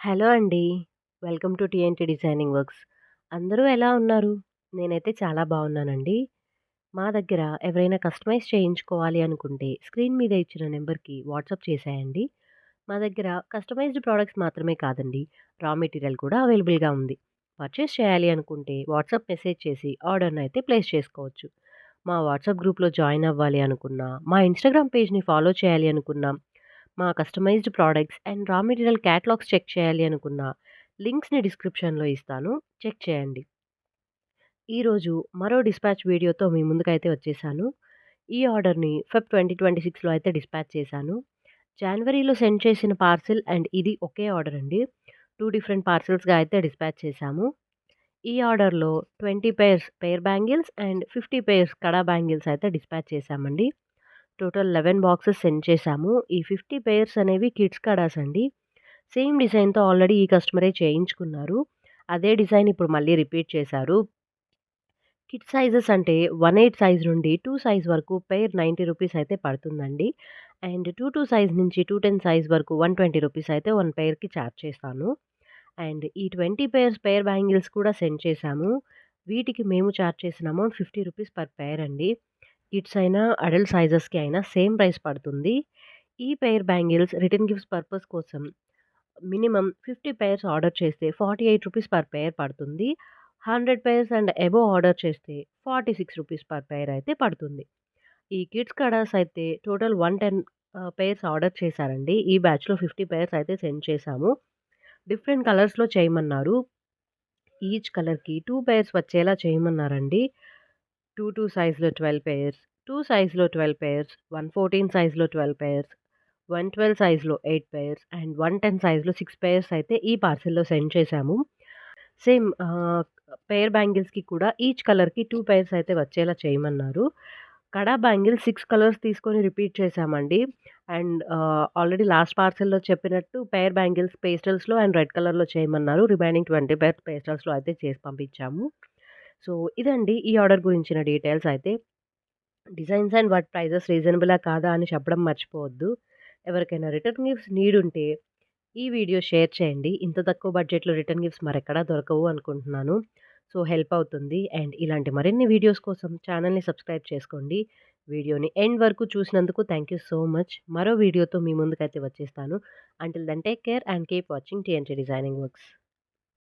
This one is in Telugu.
హలో అండి. Welcome to TNT designing works. అందరూ ఎలా ఉన్నారు? నేనైతే చాలా బావున్నానండి. మా దగ్గర ఎవరైనా కస్టమైజ్ చేయించుకోవాలి అనుకుంటే స్క్రీన్ మీద ఇచ్చిన నంబర్‌కి వాట్సాప్ చేసేయండి. మా దగ్గర కస్టమైజ్డ్ ప్రొడక్ట్స్ మాత్రమే కాదండి, రా మెటీరియల్ కూడా అవైలబుల్‌గా ఉంది. పర్చేస్ చేయాలి అనుకుంటే వాట్సాప్ మెసేజ్ చేసి ఆర్డర్‌నైతే ప్లేస్ చేసుకోవచ్చు. మా వాట్సాప్ గ్రూప్‌లో జాయిన్ అవ్వాలి అనుకున్నా, మా ఇన్‌స్టాగ్రామ్ పేజ్‌ని ఫాలో చేయాలి అనుకున్నా, మా customised products and raw material catalogues check చేయాలి అనుకున్నా, లింక్స్‌ని డిస్క్రిప్షన్‌లో ఇస్తాను. చెక్ చేయండి. ఈరోజు మరో డిస్పాచ్ వీడియోతో మీ ముందుకైతే వచ్చేసాను. ఈ ఆర్డర్‌ని ఫెబ్ 2026లో అయితే డిస్పాచ్ చేశాను. జనవరిలో సెండ్ చేసిన పార్సెల్ అండ్ ఇది ఒకే ఆర్డర్ అండి. 2 డిఫరెంట్ పార్సెల్స్‌గా అయితే డిస్పాచ్ చేశాము. ఈ ఆర్డర్‌లో 20 pair bangles and 50 pairs kada bangles అయితే డిస్పాచ్ చేశామండి. టోటల్ 11 బాక్సెస్ సెండ్ చేశాము. ఈ 50 పెయిర్స్ అనేవి కిడ్స్ కడాస్ అండి. సేమ్ డిజైన్‌తో ఆల్రెడీ ఈ కస్టమరే చేయించుకున్నారు. అదే డిజైన్ ఇప్పుడు మళ్ళీ రిపీట్ చేశారు. కిడ్ సైజెస్ అంటే 1/8 సైజ్ నుండి 2 సైజ్ వరకు పెయిర్ ₹90 అయితే పడుతుందండి. అండ్ 2 సైజ్ నుంచి 210 సైజ్ వరకు ₹120 అయితే 1 పెయిర్‌కి చార్జ్ చేస్తాను. అండ్ ఈ 20 పెయిర్ బ్యాంగిల్స్ కూడా సెండ్ చేశాము. వీటికి మేము చార్జ్ చేసిన అమౌంట్ ₹50 పర్ పెయిర్ అండి. కిడ్స్ అయినా, అడల్ట్ సైజెస్‌కి అయినా సేమ్ ప్రైస్ పడుతుంది. ఈ pair bangles return gifts purpose కోసం మినిమమ్ 50 పెయిర్స్ ఆర్డర్ చేస్తే ₹48 పర్ పెయిర్ పడుతుంది. 100 పెయిర్స్ అండ్ అబోవ్ ఆర్డర్ చేస్తే ₹46 పర్ పెయిర్ అయితే పడుతుంది. ఈ కిడ్స్ కడాస్ అయితే టోటల్ 110 పెయిర్స్ ఆర్డర్ చేశారండి. ఈ బ్యాచ్‌లో 50 పెయిర్స్ అయితే సెండ్ చేశాము. డిఫరెంట్ కలర్స్‌లో చేయమన్నారు. ఈచ్ కలర్‌కి 2 పెయిర్స్ వచ్చేలా చేయమన్నారండి. 2 సైజ్‌లో 12 పెయిర్స్, 2 సైజ్‌లో 12 పెయిర్స్, 114 సైజ్‌లో 12 పెయిర్స్, 112 సైజ్‌లో 8 పెయిర్స్ అండ్ 110 సైజ్‌లో 6 పెయిర్స్ అయితే ఈ పార్సెల్‌లో సెండ్ చేశాము. సేమ్ పెయిర్ బ్యాంగిల్స్‌కి కూడా ఈచ్ కలర్‌కి 2 పెయిర్స్ అయితే వచ్చేలా చేయమన్నారు. కడా బ్యాంగిల్స్ 6 కలర్స్ తీసుకొని రిపీట్ చేశామండి. అండ్ ఆల్రెడీ లాస్ట్ పార్సెల్‌లో చెప్పినట్టు పెయిర్ బ్యాంగిల్స్ పేస్టల్స్‌లో అండ్ రెడ్ కలర్‌లో చేయమన్నారు. రిమైనింగ్ 20 పెయిర్స్ పేస్టల్స్‌లో అయితే చేసి పంపించాము. సో, ఇదండి ఈ ఆర్డర్ గురించిన డీటెయిల్స్ అయితే. డిజైన్స్ అండ్ వాటి ప్రైజెస్ రీజనబులా కాదా అని చెప్పడం మర్చిపోవద్దు. ఎవరికైనా రిటర్న్ గిఫ్ట్స్ నీడ్ ఉంటే ఈ వీడియో షేర్ చేయండి. ఇంత తక్కువ బడ్జెట్‌లో రిటర్న్ గిఫ్ట్స్ మరెక్కడా దొరకవు అనుకుంటున్నాను. సో, హెల్ప్ అవుతుంది. అండ్ ఇలాంటి మరిన్ని వీడియోస్ కోసం ఛానెల్‌ని సబ్స్క్రైబ్ చేసుకోండి. వీడియోని ఎండ్ వరకు చూసినందుకు థ్యాంక్ యూ సో మచ్. మరో వీడియోతో మీ ముందుకైతే వచ్చేస్తాను. Until then take care and keep watching TNT designing works.